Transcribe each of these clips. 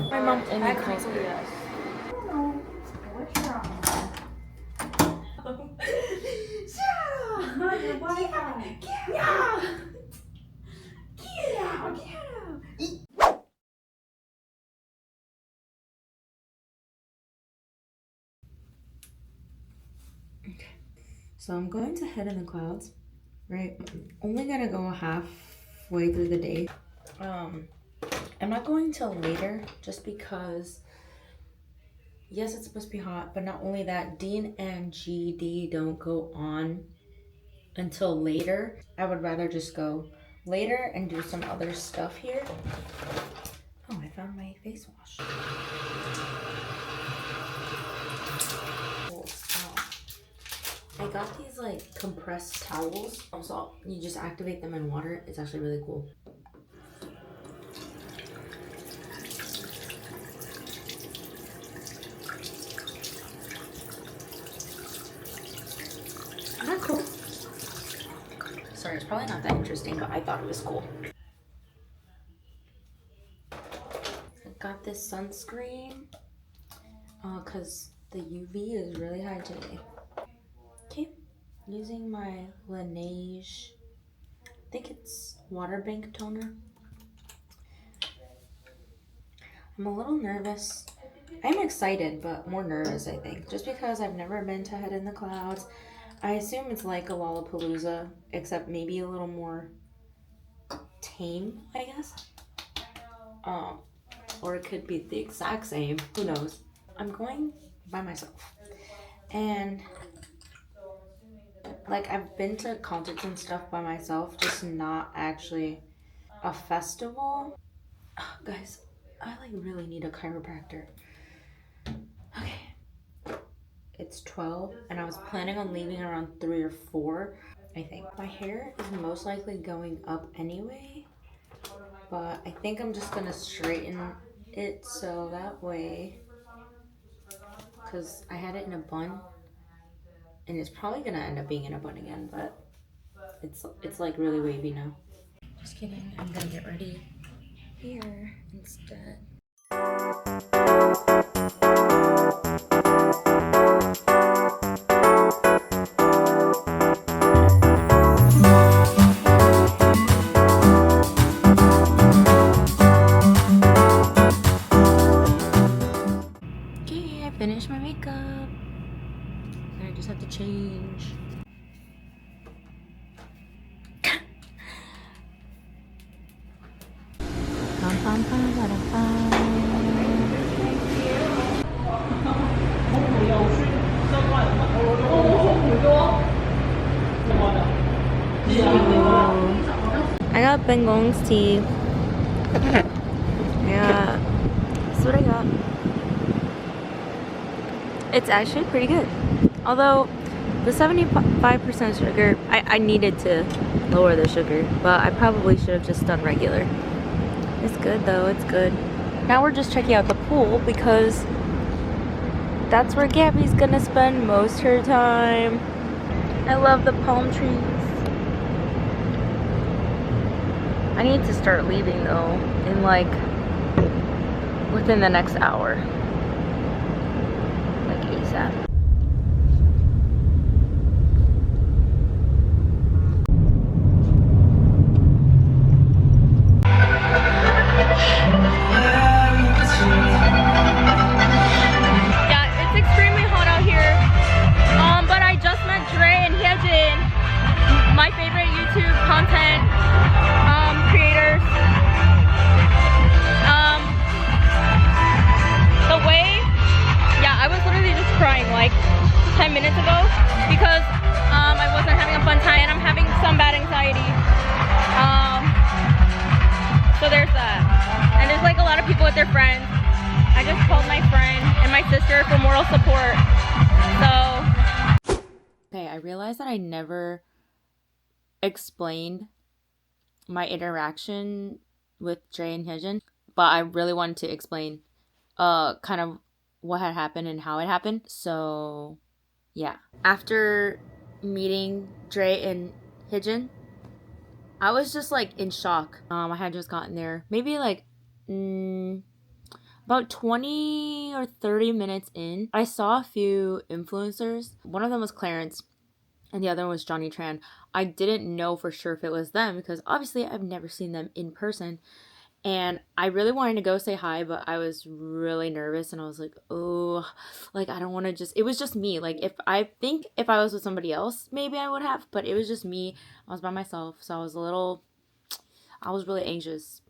My mom only calls me that. So I'm going to Head in the Clouds, right? I'm only gonna go halfway through the day. I'm not going till later just because, yes, it's supposed to be hot, but not only that, Dean and GD don't go on until later. I would rather just go later and do some other stuff here. Oh, I found my face wash. I got these like compressed towels. So you just activate them in water. It's actually really cool. Isn't that cool? Sorry, it's probably not that interesting, but I thought it was cool. I got this sunscreen because the UV is really high today. Okay, using my Laneige, I think it's Water Bank toner. I'm a little nervous. I'm excited, but more nervous, I think, just because I've never been to Head in the Clouds. I assume it's like a Lollapalooza, except maybe a little more tame, I guess. Or it could be the exact same, who knows. I'm going by myself. And like I've been to concerts and stuff by myself, just not actually a festival. Oh, guys, I like really need a chiropractor. Okay. It's 12 and I was planning on leaving around 3 or 4, I think. My hair is most likely going up anyway, but I think I'm just gonna straighten it so that way, because I had it in a bun and it's probably gonna end up being in a bun again, but it's like really wavy now. Just kidding, I'm gonna get ready here instead. Okay, I finished my makeup. I just have to change. I got Bengong's tea. Yeah, that's what I got. It's actually pretty good. Although the 75% sugar, I needed to lower the sugar, but I probably should have just done regular. It's good though, it's good. Now we're just checking out the pool because that's where Gabby's gonna spend most of her time. I love the palm trees. I need to start leaving though in like within the next hour. Like ASAP. My favorite YouTube content creators. The way, yeah, I was literally just crying like 10 minutes ago because I wasn't having a fun time and I'm having some bad anxiety. So there's that. And there's like a lot of people with their friends. I just called my friend and my sister for moral support. So okay, I realized that I never explained my interaction with Dre and Hyejin, but I really wanted to explain kind of what had happened and how it happened. So yeah, after meeting Dre and Hyejin, I was just like in shock. I had just gotten there maybe like about 20 or 30 minutes in, I saw a few influencers. One of them was Clarence and the other one was lejonnytran. I didn't know for sure if it was them because obviously I've never seen them in person. And I really wanted to go say hi, but I was really nervous and I was like, oh, like I don't want to just, it was just me. Like if I was with somebody else, maybe I would have, but it was just me. I was by myself. So I was really anxious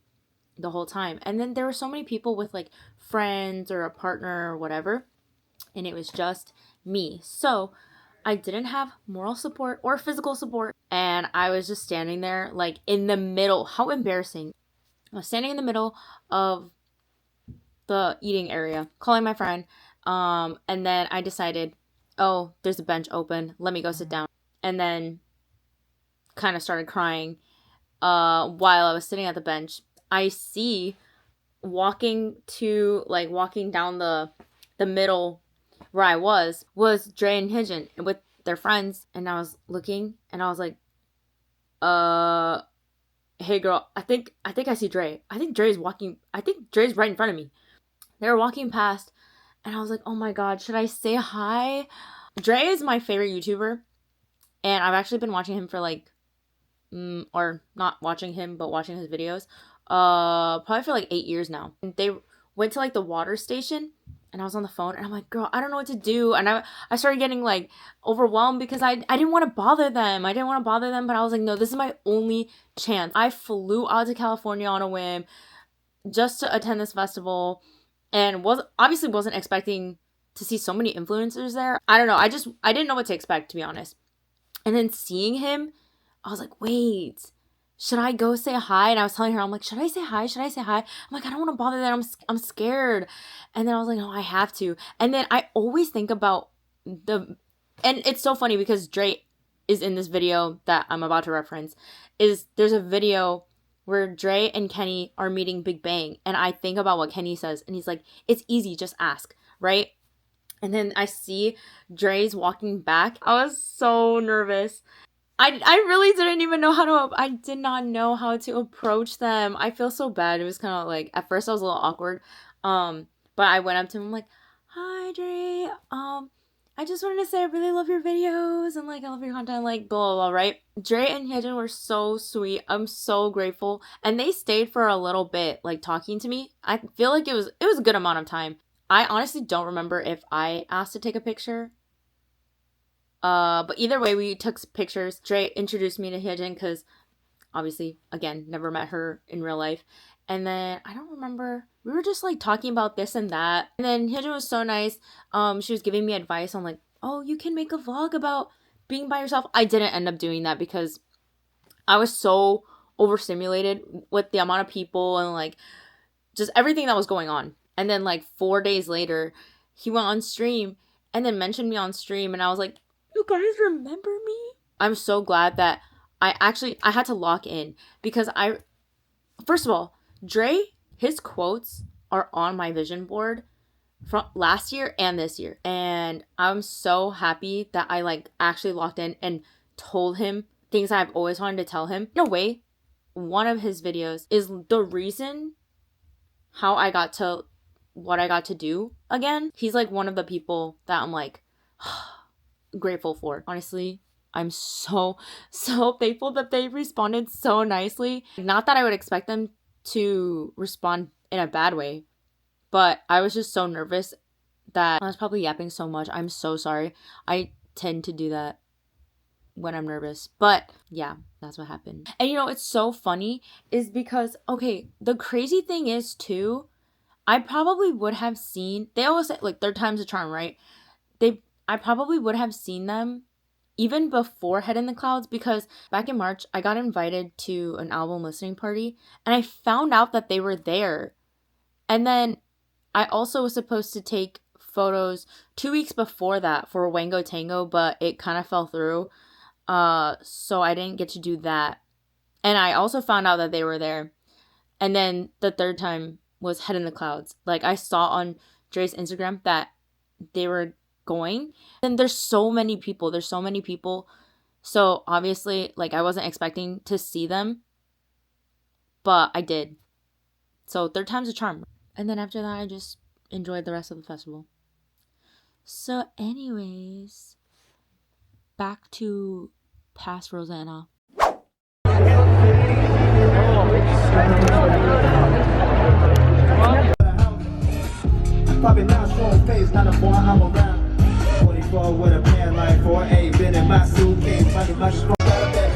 the whole time. And then there were so many people with like friends or a partner or whatever. And it was just me. So I didn't have moral support or physical support. And I was just standing there like in the middle. How embarrassing. I was standing in the middle of the eating area, calling my friend. And then I decided, oh, there's a bench open. Let me go sit down. And then kind of started crying while I was sitting at the bench. I see walking down the middle where I was Dre and Hyejin with their friends. And I was looking and I was like, hey girl, I think I see Dre. I think Dre's right in front of me. They were walking past and I was like, oh my god, should I say hi? Dre is my favorite YouTuber and I've actually been watching him for like or not watching him but watching his videos probably for like 8 years now. And they went to like the water station and I was on the phone and I'm like, girl, I don't know what to do. And I started getting like overwhelmed because I didn't want to bother them. But I was like, no, this is my only chance. I flew out to California on a whim just to attend this festival and obviously wasn't expecting to see so many influencers there. I don't know. I didn't know what to expect, to be honest. And then seeing him, I was like, wait, should I go say hi? And I was telling her, I'm like, should I say hi? I'm like, I don't want to bother them. I'm scared. And then I was like, no, I have to. And then I always think about and it's so funny because Dre is in this video that I'm about to reference. There's a video where Dre and Kenny are meeting Big Bang. And I think about what Kenny says. And he's like, it's easy, just ask, right? And then I see Dre's walking back. I was so nervous. I really didn't even know I did not know how to approach them. I feel so bad. It was kind of like, at first I was a little awkward. But I went up to him, I'm like, hi, Dre. I just wanted to say I really love your videos and like I love your content, like blah, blah, blah, right? Dre and Hyejin were so sweet. I'm so grateful. And they stayed for a little bit, like talking to me. I feel like it was a good amount of time. I honestly don't remember if I asked to take a picture. But either way, we took pictures. Dre introduced me to Hyejin because obviously, again, never met her in real life. And then I don't remember. We were just like talking about this and that. And then Hyejin was so nice. She was giving me advice on like, oh, you can make a vlog about being by yourself. I didn't end up doing that because I was so overstimulated with the amount of people and like just everything that was going on. And then like 4 days later, he went on stream and then mentioned me on stream. And I was like, you guys remember me? I'm so glad that I had to lock in because first of all, Dre, his quotes are on my vision board from last year and this year. And I'm so happy that I like actually locked in and told him things I've always wanted to tell him. In a way, one of his videos is the reason how I got to what I got to do again. He's like one of the people that I'm like grateful for. Honestly, I'm so thankful that they responded so nicely. Not that I would expect them to respond in a bad way, but I was just so nervous that I was probably yapping so much. I'm so sorry. I tend to do that when I'm nervous. But yeah, that's what happened. And you know, it's so funny is because, okay, the crazy thing is too, I probably would have seen, they always say like third time's a charm, right? I probably would have seen them even before Head in the Clouds because back in March, I got invited to an album listening party and I found out that they were there. And then I also was supposed to take photos 2 weeks before that for Wango Tango, but it kind of fell through. So I didn't get to do that. And I also found out that they were there. And then the third time was Head in the Clouds. Like I saw on Dre's Instagram that they were going. And there's so many people. So obviously, like I wasn't expecting to see them. But I did. So third time's a charm. And then after that, I just enjoyed the rest of the festival. So anyways, back to past Rosanna. Probably now strong face, not a boy, I'm around 24 with a pen like 4A, been in my suitcase, money much strong.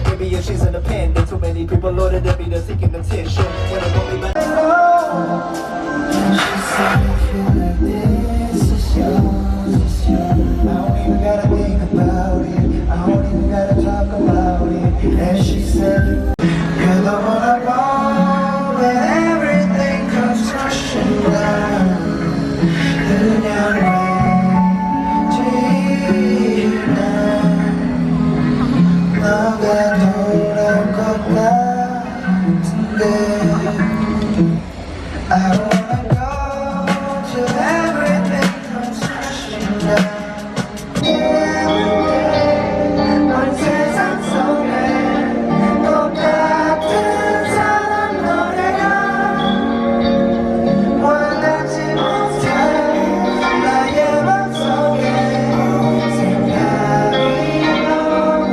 Maybe if she's in a pen, there's too many people loaded at me, they're seeking attention. When I'm only back. She said, if you like this, it's yours. I don't even gotta think about it, I don't even gotta talk about it. And she said, you're the one I want, where everything comes crashing down. I wanna go till everything comes crashing down. One says I'm so bad, go back to the time I know that I one that's in most times. I am so bad, say I know my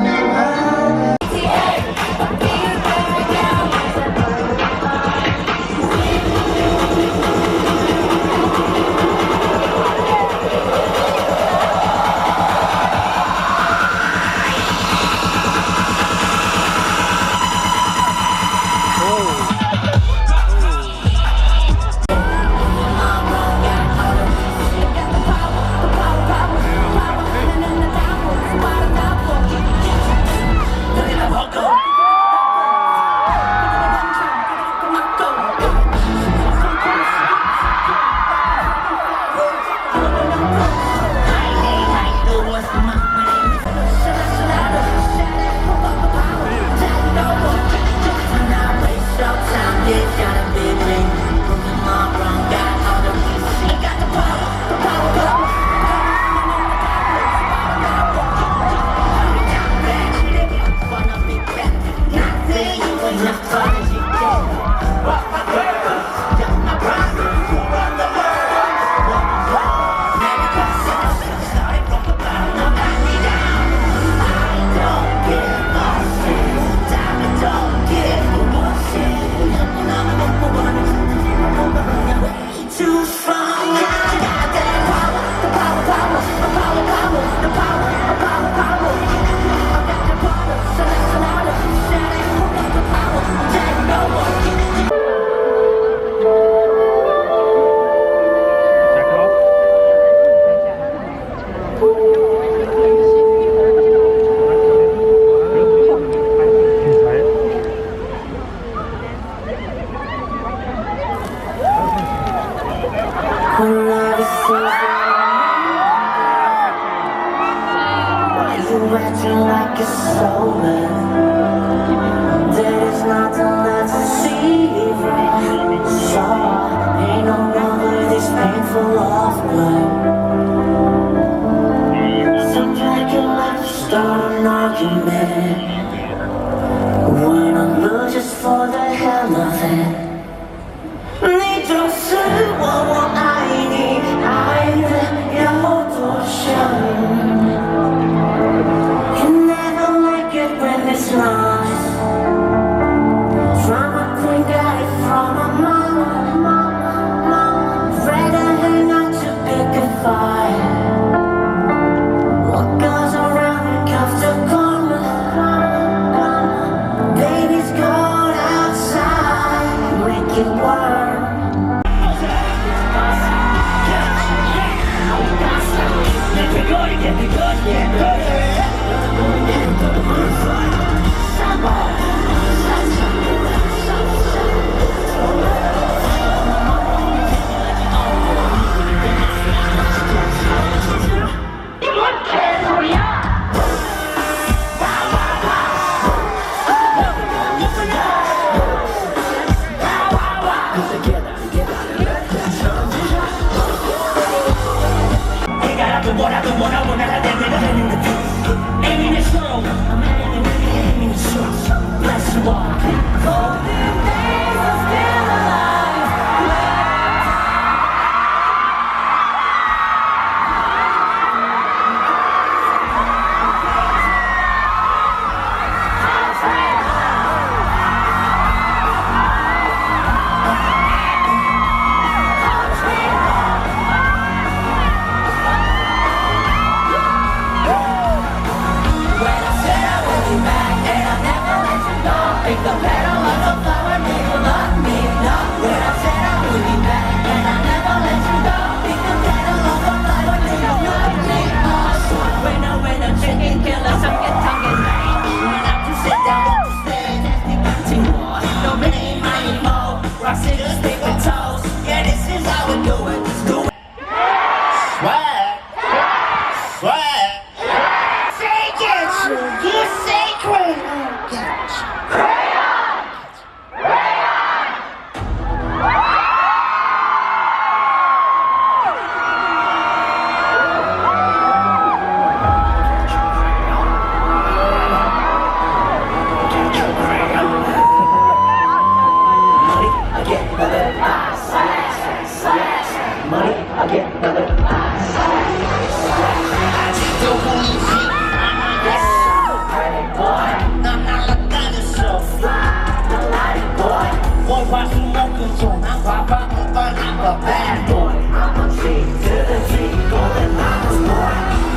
control. I'm Papa, but I'm a bad boy. I'm a G to the T, golden mama's boy.